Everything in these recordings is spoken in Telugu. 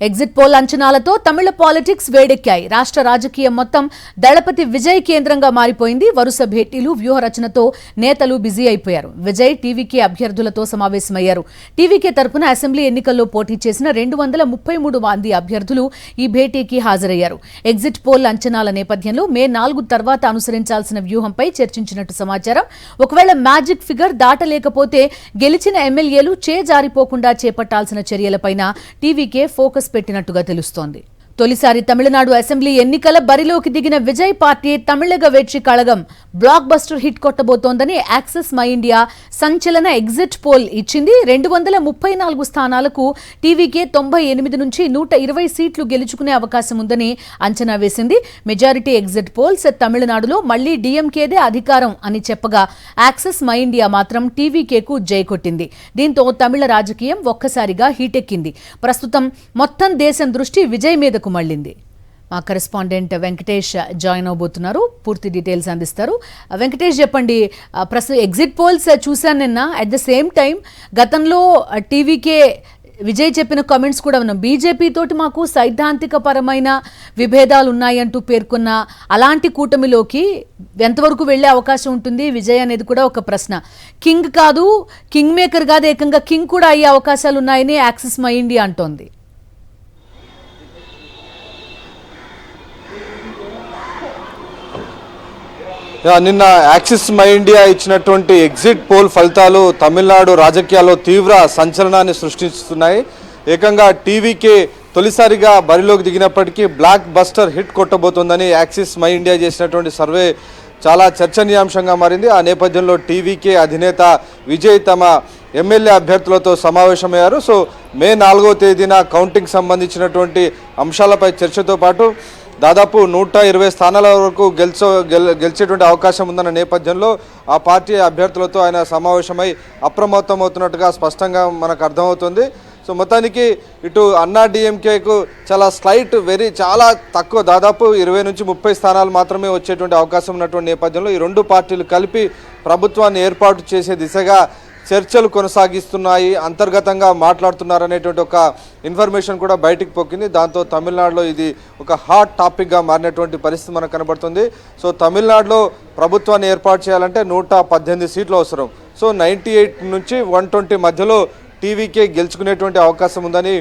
ఎగ్జిట్ పోల్ అంచనాలతో తమిళ పాలిటిక్స్ వేడెక్కాయి. రాష్ట్ర రాజకీయం మొత్తం దళపతి విజయ్ కేంద్రంగా మారిపోయింది. వరుస భేటీలు, వ్యూహ రచనతో నేతలు బిజీ అయిపోయారు. విజయ్ టీవీకే అభ్యర్థులతో సమావేశమయ్యారు. టీవీకే తరపున అసెంబ్లీ ఎన్నికల్లో పోటీ చేసిన 233 మంది అభ్యర్థులు ఈ భేటీకి హాజరయ్యారు. ఎగ్జిట్ పోల్ అంచనాల నేపథ్యంలో మే 4 తర్వాత అనుసరించాల్సిన వ్యూహంపై చర్చించినట్టు సమాచారం. ఒకవేళ మ్యాజిక్ ఫిగర్ దాటలేకపోతే గెలిచిన ఎమ్మెల్యేలు చేజారిపోకుండా చేపట్టాల్సిన చర్యలపైన టీవీకే ఫోకస్ పెట్టినట్టుగా తెలుస్తోంది. తొలిసారి తమిళనాడు అసెంబ్లీ ఎన్నికల బరిలోకి దిగిన Vijay party Tamilaga Vettri Kazhagam blockbuster hit కొట్టబోతోందని యాక్సెస్ మై ఇండియా సంచలన ఎగ్జిట్ పోల్ ఇచ్చింది. 234 స్థానాలకు టీవీకే 98 నుంచి 120 సీట్లు గెలుచుకునే అవకాశం ఉందని అంచనా వేసింది. మెజారిటీ ఎగ్జిట్ పోల్స్ తమిళనాడులో మళ్లీ డీఎంకేదే అధికారం అని చెప్పగా యాక్సెస్ మై ఇండియా మాత్రం టీవీకేకు జై కొట్టింది. దీంతో తమిళ రాజకీయం ఒక్కసారిగా హీటెక్కింది. ప్రస్తుతం మొత్తం దేశం దృష్టి విజయ్ మీద మళ్ళింది. మా కరెస్పాండెంట్ వెంకటేష్ జాయిన్ అవబోతున్నారు, పూర్తి డీటెయిల్స్ అందిస్తారు. వెంకటేష్ చెప్పండి, ప్రస్తుతం ఎగ్జిట్ పోల్స్ చూశాను నిన్న. అట్ ద సేమ్ టైం గతంలో టీవీకే విజయ్ చెప్పిన కామెంట్స్ కూడా ఉన్నాం. బీజేపీ తోటి మాకు సైద్ధాంతిక పరమైన విభేదాలు ఉన్నాయంటూ పేర్కొన్న అలాంటి కూటమిలోకి ఎంతవరకు వెళ్లే అవకాశం ఉంటుంది విజయ్ అనేది కూడా ఒక ప్రశ్న. కింగ్ కాదు, కింగ్ మేకర్ కాదు, ఏకంగా కింగ్ కూడా అయ్యే అవకాశాలు ఉన్నాయని యాక్సెస్ మై ఇండియా అంటోంది. నిన్న యాక్సిస్ మై ఇండియా ఇచ్చినటువంటి ఎగ్జిట్ పోల్ ఫలితాలు తమిళనాడు రాజకీయాల్లో తీవ్ర సంచలనాన్ని సృష్టిస్తున్నాయి. ఏకంగా టీవీకే తొలిసారిగా బరిలోకి దిగినప్పటికీ బ్లాక్ బస్టర్ హిట్ కొట్టబోతోందని యాక్సిస్ మై ఇండియా చేసినటువంటి సర్వే చాలా చర్చనీయాంశంగా మారింది. ఆ నేపథ్యంలో టీవీకే అధినేత విజయ్ తమ ఎమ్మెల్యే అభ్యర్థులతో సమావేశమయ్యారు. సో మే 4వ తేదీన కౌంటింగ్ సంబంధించినటువంటి అంశాలపై చర్చతో పాటు దాదాపు 120 స్థానాల వరకు గెలిచేటువంటి అవకాశం ఉందన్న నేపథ్యంలో ఆ పార్టీ అభ్యర్థులతో ఆయన సమావేశమై అప్రమత్తమవుతున్నట్టుగా స్పష్టంగా మనకు అర్థమవుతుంది. సో మొత్తానికి ఇటు అన్నా డిఎంకేకు చాలా చాలా తక్కువ, దాదాపు 20 నుంచి 30 స్థానాలు మాత్రమే వచ్చేటువంటి అవకాశం ఉన్నటువంటి నేపథ్యంలో ఈ రెండు పార్టీలు కలిపి ప్రభుత్వాన్ని ఏర్పాటు చేసే దిశగా చర్చలు కొనసాగిస్తున్నాయి, అంతర్గతంగా మాట్లాడుతున్నారనేటువంటి ఒక ఇన్ఫర్మేషన్ కూడా బయటికి పొక్కింది. దాంతో తమిళనాడులో ఇది ఒక హాట్ టాపిక్గా మారినటువంటి పరిస్థితి మనకు కనబడుతుంది. సో తమిళనాడులో ప్రభుత్వాన్ని ఏర్పాటు చేయాలంటే 118 సీట్లు అవసరం. సో 98 నుంచి 120 మధ్యలో టీవీకే గెలుచుకునేటువంటి అవకాశం ఉందని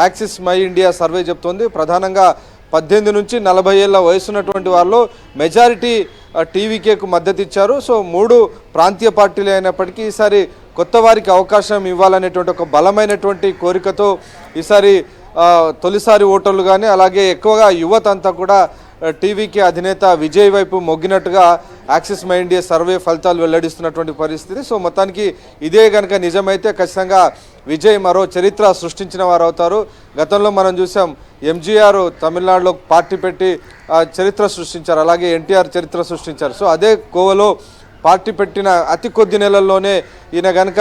యాక్సిస్ మై ఇండియా సర్వే చెప్తోంది. ప్రధానంగా 18 నుంచి 40 ఏళ్ల వయసున్నటువంటి వాళ్ళు మెజారిటీ టీవీకేకు మద్దతు ఇచ్చారు. సో 3 ప్రాంతీయ పార్టీలు అయినప్పటికీ ఈసారి కొత్త వారికి అవకాశం ఇవ్వాలనేటువంటి ఒక బలమైనటువంటి కోరికతో ఈసారి తొలిసారి ఓటర్లు కానీ అలాగే ఎక్కువగా యువత అంతా కూడా టీవీకే అధినేత విజయ్ వైపు మొగ్గినట్టుగా యాక్సిస్ మై ఇండియా సర్వే ఫలితాలు వెల్లడిస్తున్నటువంటి పరిస్థితి. సో మొత్తానికి ఇదే కనుక నిజమైతే ఖచ్చితంగా విజయ్ మరో చరిత్ర సృష్టించిన వారు అవుతారు. గతంలో మనం చూసాం, ఎంజీఆర్ తమిళనాడులో పార్టీ పెట్టి చరిత్ర సృష్టించారు, అలాగే ఎన్టీఆర్ చరిత్ర సృష్టించారు. సో అదే కోవలో పార్టీ పెట్టిన అతి కొద్ది నెలల్లోనే ఈయన కనుక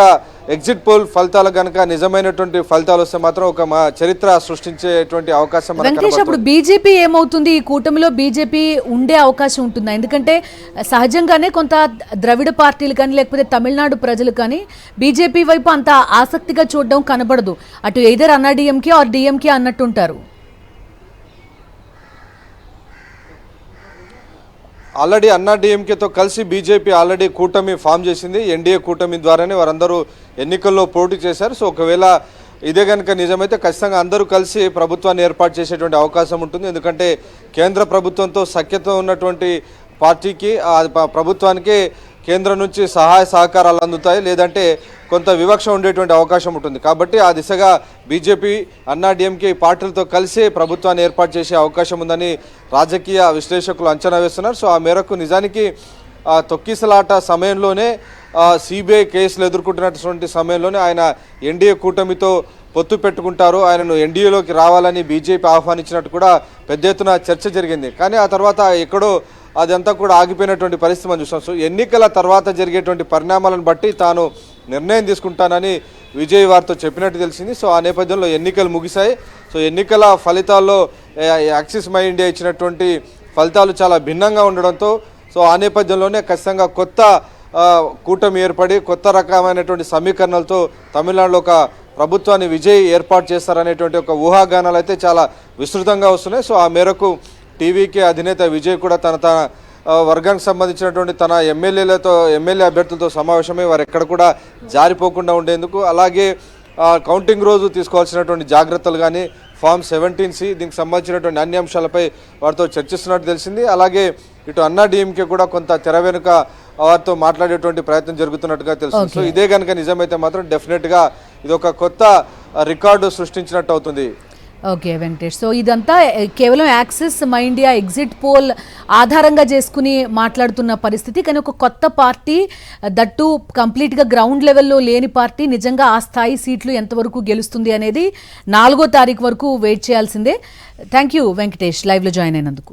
ఎగ్జిట్ పోల్ ఫలితాలు కనుక నిజమైనటువంటి ఫలితాలు వస్తే మాత్రం ఒక చరిత్ర సృష్టించేటువంటి అవకాశం. వెంకటేష్, అప్పుడు బీజేపీ ఏమవుతుంది? ఈ కూటమిలో బీజేపీ ఉండే అవకాశం ఉంటుందా? ఎందుకంటే సహజంగానే కొంత ద్రవిడ పార్టీలు కానీ లేకపోతే తమిళనాడు ప్రజలు కానీ బీజేపీ వైపు అంత ఆసక్తిగా చూడడం కనబడదు. అటు ఎయిదర్ అన్నా డిఎంకే ఆర్ డిఎంకే అన్నట్టుంటారు. ఆల్రెడీ అన్నా డిఎంకేతో కలిసి బీజేపీ ఆల్రెడీ కూటమి ఫామ్ చేసింది. ఎన్డీఏ కూటమి ద్వారానే వారందరూ ఎన్నికల్లో పోటీ చేశారు. సో ఒకవేళ ఇదే కనుక నిజమైతే ఖచ్చితంగా అందరూ కలిసి ప్రభుత్వాన్ని ఏర్పాటు చేసేటువంటి అవకాశం ఉంటుంది. ఎందుకంటే కేంద్ర ప్రభుత్వంతో సఖ్యత ఉన్నటువంటి పార్టీకి ప్రభుత్వానికి కేంద్రం నుంచి సహాయ సహకారాలు అందుతాయి, లేదంటే కొంత వివక్ష ఉండేటువంటి అవకాశం ఉంటుంది. కాబట్టి ఆ దిశగా బీజేపీ అన్నా డిఎంకే పార్టీలతో కలిసి ప్రభుత్వాన్ని ఏర్పాటు చేసే అవకాశం ఉందని రాజకీయ విశ్లేషకులు అంచనా వేస్తున్నారు. సో ఆ మేరకు నిజానికి తొక్కిసలాట సమయంలోనే సిబిఐ కేసులు ఎదుర్కొంటున్నటువంటి సమయంలోనే ఆయన ఎన్డీఏ కూటమితో పొత్తు పెట్టుకుంటారు, ఆయనను ఎన్డీఏలోకి రావాలని బీజేపీ ఆహ్వానించినట్టు కూడా పెద్ద ఎత్తున చర్చ జరిగింది. కానీ ఆ తర్వాత ఎక్కడో అదంతా కూడా ఆగిపోయినటువంటి పరిస్థితి మనం చూస్తాం. సో ఎన్నికల తర్వాత జరిగేటువంటి పరిణామాలను బట్టి తాను నిర్ణయం తీసుకుంటానని విజయ్ వారితో చెప్పినట్టు తెలిసింది. సో ఆ నేపథ్యంలో ఎన్నికలు ముగిశాయి. సో ఎన్నికల ఫలితాల్లో యాక్సిస్ మై ఇండియా ఇచ్చినటువంటి ఫలితాలు చాలా భిన్నంగా ఉండడంతో సో ఆ నేపథ్యంలోనే ఖచ్చితంగా కొత్త కూటమి ఏర్పడి కొత్త రకమైనటువంటి సమీకరణలతో తమిళనాడులో ఒక ప్రభుత్వాన్ని విజయ్ ఏర్పాటు చేస్తారనేటువంటి ఒక ఊహాగానాలు అయితే చాలా విస్తృతంగా వస్తున్నాయి. సో ఆ మేరకు టీవీకే అధినేత విజయ్ కూడా తన వర్గానికి సంబంధించినటువంటి తన ఎమ్మెల్యే అభ్యర్థులతో సమావేశమై వారు ఎక్కడ కూడా జారిపోకుండా ఉండేందుకు, అలాగే కౌంటింగ్ రోజు తీసుకోవాల్సినటువంటి జాగ్రత్తలు కానీ ఫామ్ 17C దీనికి సంబంధించినటువంటి అన్ని అంశాలపై వారితో చర్చిస్తున్నట్టు తెలిసింది. అలాగే ఇటు అన్నా డిఎంకే కూడా కొంత తెర వెనుక వారితో మాట్లాడేటువంటి ప్రయత్నం జరుగుతున్నట్టుగా తెలుస్తుంది. సో ఇదే కనుక నిజమైతే మాత్రం డెఫినెట్గా ఇది ఒక కొత్త రికార్డు సృష్టించినట్టు అవుతుంది. ఓకే వెంకటేష్, సో ఇదంతా కేవలం axis My India exit poll ఆధారంగా చేసుకుని మాట్లాడుతున్న పరిస్థితి. కానీ ఒక కొత్త పార్టీ, దట్టు కంప్లీట్గా గ్రౌండ్ లెవెల్లో లేని పార్టీ నిజంగా ఆ స్థాయి సీట్లు ఎంతవరకు గెలుస్తుంది అనేది 4వ తారీఖు వరకు వెయిట్ చేయాల్సిందే. థ్యాంక్ యూ వెంకటేష్, లైవ్లో జాయిన్ అయినందుకు.